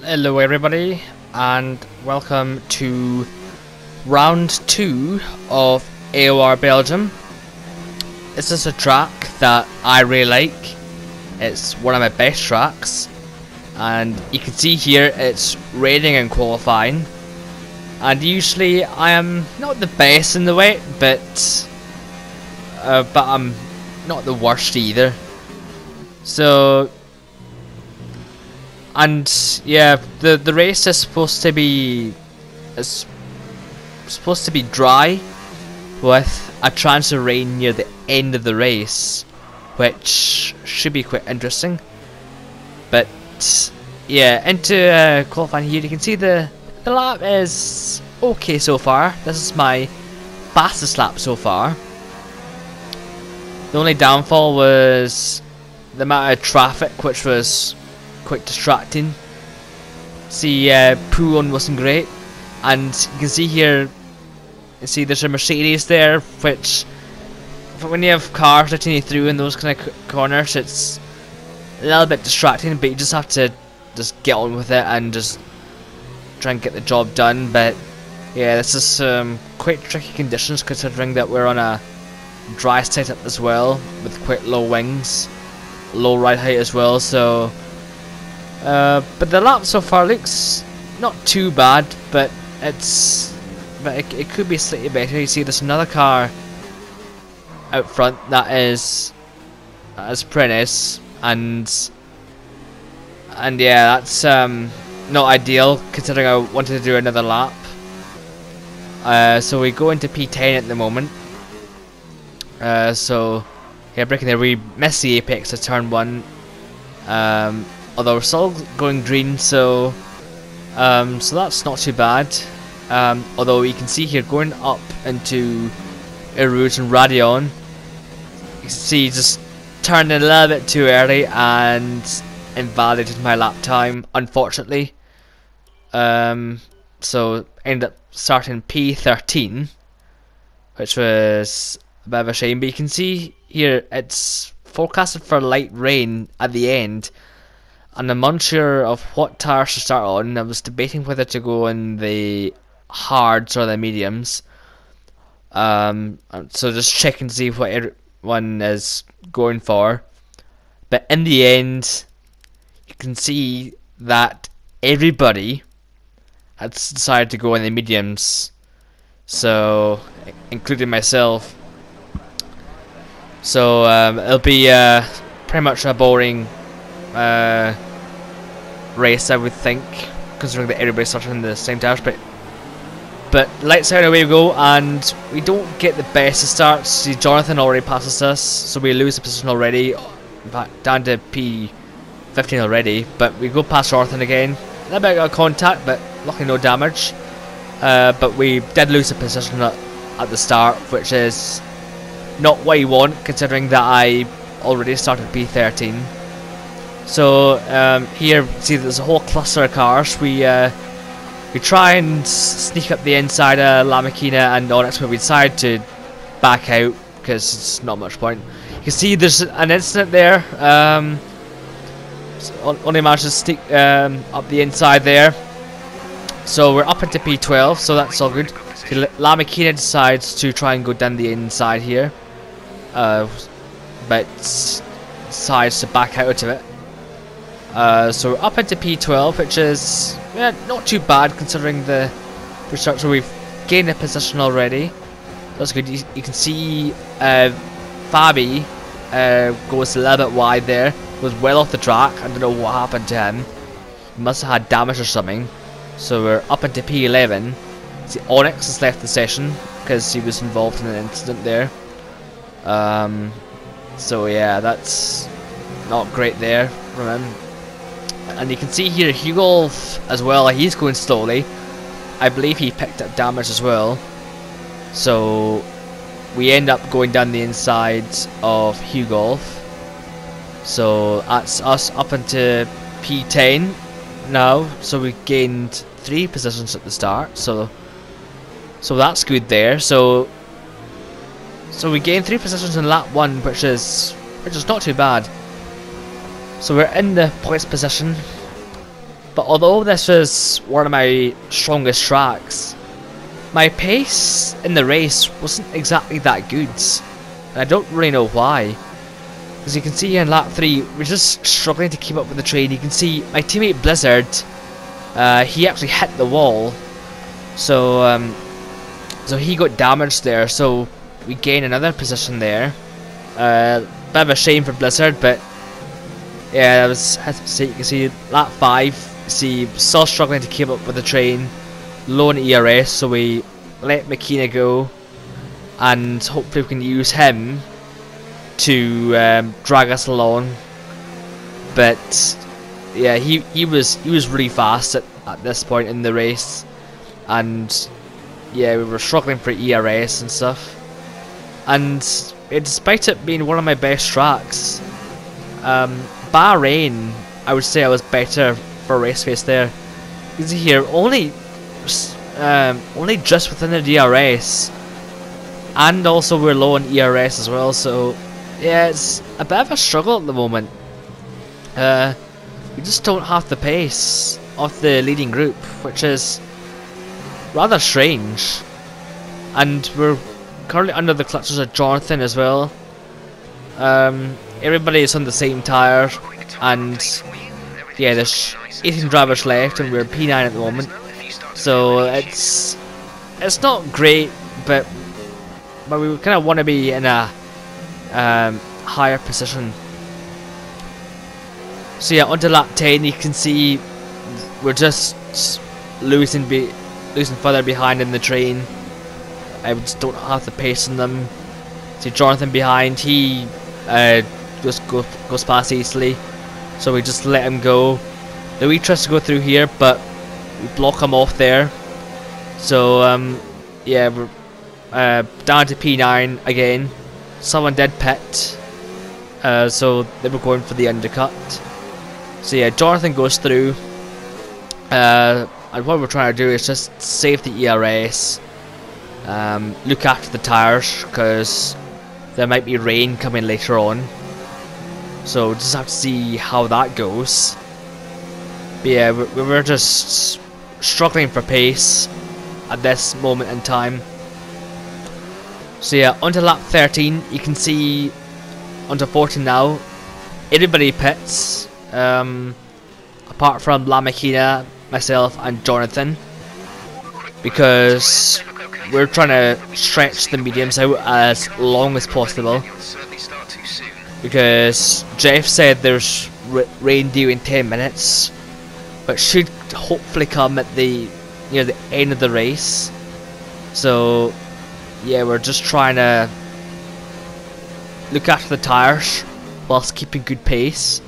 Hello everybody, and welcome to round 2 of AOR Belgium. This is a track that I really like. It's one of my best tracks, and you can see here it's raining and qualifying. And usually I am not the best in the weight, but I'm not the worst either. So. And yeah, the race is supposed to be dry, with a chance of rain near the end of the race, which should be quite interesting. But yeah, into qualifying here, you can see the lap is okay so far. This is my fastest lap so far. The only downfall was the amount of traffic, which was quite distracting. See, P1 wasn't great, and you can see here, there's a Mercedes there, which when you have cars letting you through in those kind of corners, it's a little bit distracting, but you just have to just get on with it and just try and get the job done. But yeah, this is quite tricky conditions, considering that we're on a dry setup as well, with quite low wings, low ride height as well, so but the lap so far looks not too bad, but it could be slightly better. You see there's another car out front that is Prentice, and yeah, that's not ideal considering I wanted to do another lap. So we go into P10 at the moment. So yeah, breaking there, we missed the apex of turn 1. Although we're still going green, so that's not too bad. Although you can see here, going up into Erouge and Radion, you can see just turned in a little bit too early and invalidated my lap time, unfortunately. So ended up starting P13, which was a bit of a shame. But you can see here it's forecasted for light rain at the end, and I'm unsure of what tires to start on. I was debating whether to go in the hards or the mediums. So just checking to see what everyone is going for. But in the end, you can see that everybody has decided to go in the mediums. So, including myself. So it'll be pretty much a boring race, I would think, considering that everybody's starting in the same tires. But lights out, away we go, and we don't get the best of starts. See, Jonathan already passes us, so we lose the position already, down to P15 already. But we go past Jonathan again, a little bit of contact, but luckily no damage. But we did lose the position at the start, which is not what you want, considering that I already started P13. So here, see, there's a whole cluster of cars. We try and sneak up the inside of La Maquina and Onyx, but we decide to back out because it's not much point. You can see there's an incident there. Only managed to sneak up the inside there. So we're up into P12, so that's all good. La Maquina decides to try and go down the inside here, but decides to back out of it. So we're up into P12, which is not too bad considering the restart. So we've gained a position already. That's good. You can see Fabi goes a little bit wide there. Was well off the track. I don't know what happened to him. He must have had damage or something. So we're up into P11. See, Onyx has left the session because he was involved in an incident there. So yeah, that's not great there from him. And you can see here Hugo as well, he's going slowly. I believe he picked up damage as well. So we end up going down the inside of Hugo. So that's us up into P10 now. So we gained 3 positions at the start. So that's good there. So we gained 3 positions in lap 1, which is not too bad. So we're in the points position. But although this was one of my strongest tracks, my pace in the race wasn't exactly that good. And I don't really know why. As you can see in lap 3, we're just struggling to keep up with the train. You can see my teammate Blizzard, he actually hit the wall. So he got damaged there, so we gain another position there. Bit of a shame for Blizzard, but yeah, that was, you can see lap 5, see, still struggling to keep up with the train, low in ERS, so we let McKenna go, and hopefully we can use him to drag us along. But yeah, he was really fast at this point in the race, and yeah, we were struggling for ERS and stuff. And despite it being one of my best tracks, bar rain, I would say I was better for race face there. You can see here, only just within the DRS, and also we're low on ERS as well. So yeah, it's a bit of a struggle at the moment. We just don't have the pace of the leading group, which is rather strange. And we're currently under the clutches of Jonathan as well. Everybody is on the same tyre, and yeah, there's 18 drivers left, and we're P9 at the moment. So it's not great, but we kind of want to be in a higher position. So yeah, onto lap 10, you can see we're just losing further behind in the train. I just don't have the pace in them. See Jonathan behind, he just goes past easily, so we just let him go. We tries to go through here, but we block him off there. So yeah, we're down to P9 again. Someone did pit, so they were going for the undercut. So yeah, Jonathan goes through, and what we're trying to do is just save the ERS, look after the tyres, because there might be rain coming later on. So just have to see how that goes. But yeah, we're just struggling for pace at this moment in time. So yeah, onto lap 13, you can see onto 14 now, everybody pits, apart from La Machina, myself and Jonathan, because we're trying to stretch the mediums out as long as possible, because Jeff said there's rain due in 10 minutes, but should hopefully come at the near the end of the race. So yeah, we're just trying to look after the tyres whilst keeping good pace.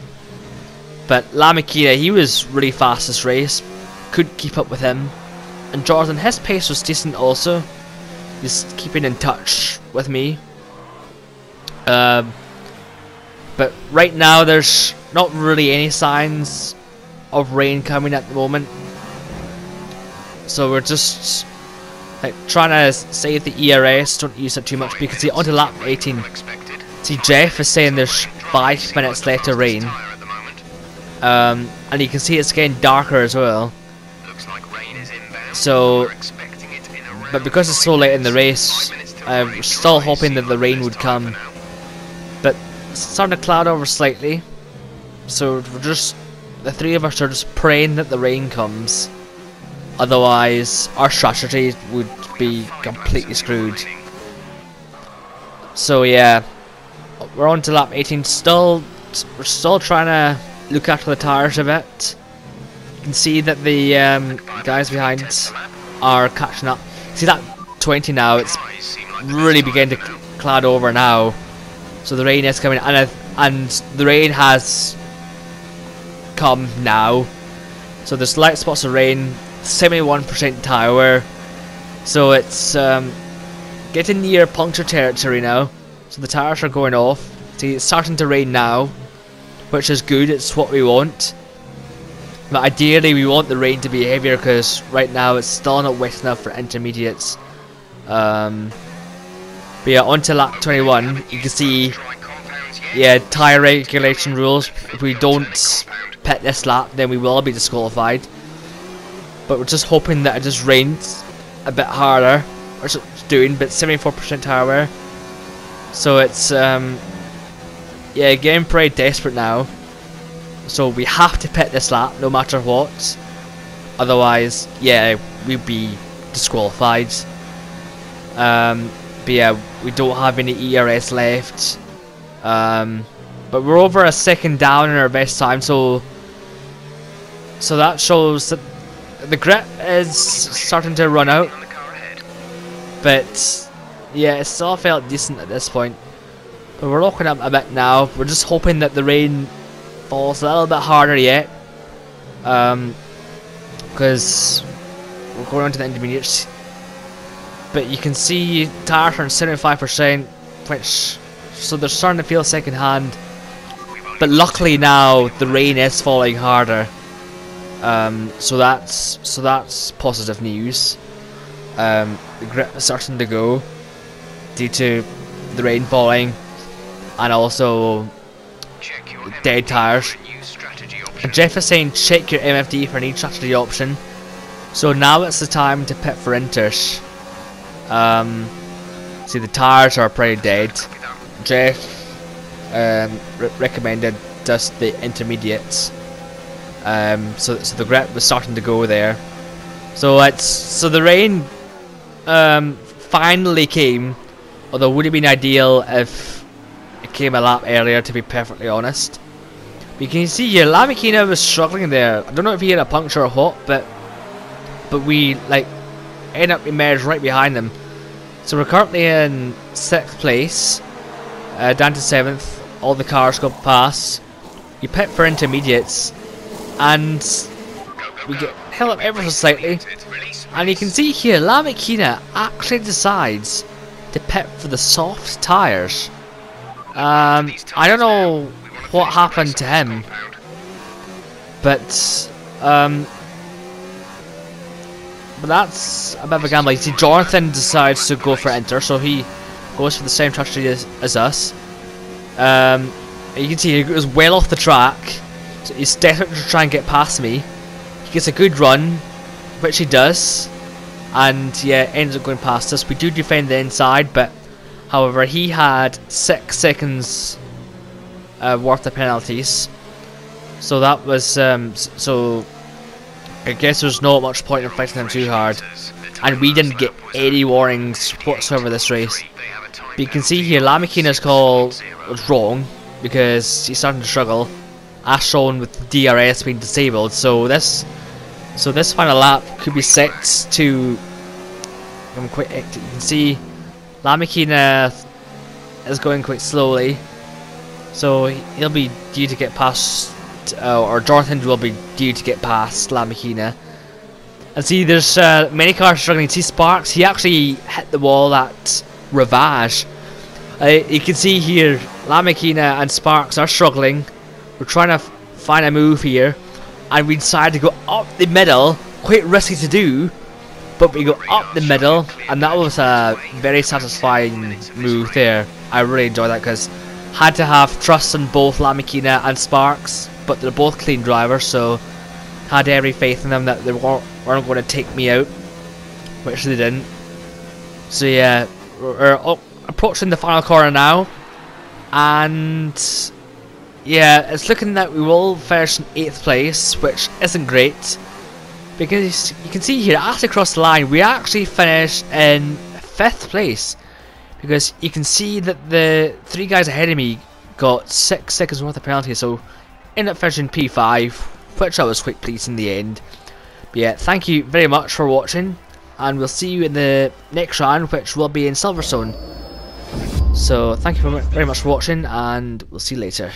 But La Machina, he was really fast this race, couldn't keep up with him. And Jonathan, his pace was decent also, just keeping in touch with me. But right now there's not really any signs of rain coming at the moment, so we're just like trying to save the ERS, don't use it too much, because see onto lap 18, see Jeff is saying there's 5 minutes left of rain, and you can see it's getting darker as well. So, but because it's so late in the race, I'm still hoping that the rain would come, but it's starting to cloud over slightly, so we're just, the three of us are just praying that the rain comes. Otherwise, our strategy would be completely screwed. So yeah, we're on to lap 18. We're still trying to look after the tyres a bit. You can see that the guys behind are catching up. See that 20 now? It's really beginning to cloud over now. So the rain is coming, and the rain has come now. So there's light spots of rain. 71% tyre wear, so it's getting near puncture territory now, so the tyres are going off. See, it's starting to rain now, which is good, it's what we want, but ideally we want the rain to be heavier, because right now it's still not wet enough for intermediates. But yeah, on to lap 21, you can see, yeah, tyre regulation rules. If we don't pit this lap, then we will be disqualified. But we're just hoping that it just rains a bit harder, which it's doing, but 74% tire wear. So it's yeah, getting pretty desperate now. So we have to pit this lap no matter what. Otherwise, yeah, we'd be disqualified. But yeah, we don't have any ERS left. But we're over a second down in our best time, so that shows that the grip is starting to run out. But yeah, it still felt decent at this point. But we're looking up a bit now. We're just hoping that the rain falls a little bit harder yet. Because we're going on to the intermediates. But you can see tires are on 75%, which, so they're starting to feel second hand. But luckily now the rain is falling harder. So that's positive news. The grip is starting to go due to the rain falling, and also dead tires. And Jeff is saying check your MFD for any strategy option. So now it's the time to pit for inters. See, the tires are pretty dead. Jeff recommended just the intermediates. So the grip was starting to go there. So the rain finally came, although it would have been ideal if it came a lap earlier, to be perfectly honest. But you can see here, Lamikina was struggling there. I don't know if he had a puncture or what, but we like end up emerged right behind them. So we're currently in 6th place, down to 7th. All the cars go past. You pit for intermediates, and we get held up ever so slightly. And you can see here, Lamikina actually decides to pit for the soft tires. I don't know what happened to him, but that's a bit of a gamble. You see, Jonathan decides to go for enter, so he goes for the same strategy as us. You can see he goes well off the track, so he's desperate to try and get past me. He gets a good run, which he does, and yeah, ends up going past us. We do defend the inside, but however, he had 6 seconds worth of penalties, so that was so I guess there's not much point in fighting them too hard, and we didn't get any warnings whatsoever this race. But you can see here, Lamikina's call was wrong because he's starting to struggle, as shown with the DRS being disabled. So this final lap could be set to quite hectic. You can see Lamikina is going quite slowly, so he'll be due to get past, or Jonathan will be due to get past Lamikina. And see, there's many cars struggling. See, Sparks, he actually hit the wall at Ravage. You can see here, Lamikina and Sparks are struggling. We're trying to find a move here, and we decided to go up the middle. Quite risky to do, but we go up the middle, and that was a very satisfying move there. I really enjoyed that because had to have trust in both Lamikina and Sparks, but they're both clean drivers, so had every faith in them that they weren't going to take me out, which they didn't. So yeah, we're approaching the final corner now, and yeah, it's looking that we will finish in 8th place, which isn't great, because you can see here, after across the line, we actually finished in 5th place, because you can see that the 3 guys ahead of me got 6 seconds worth of penalties, so ended up finishing P5, which I was quite pleased in the end. But yeah, thank you very much for watching, and we'll see you in the next round, which will be in Silverstone. So thank you very much for watching, and we'll see you later.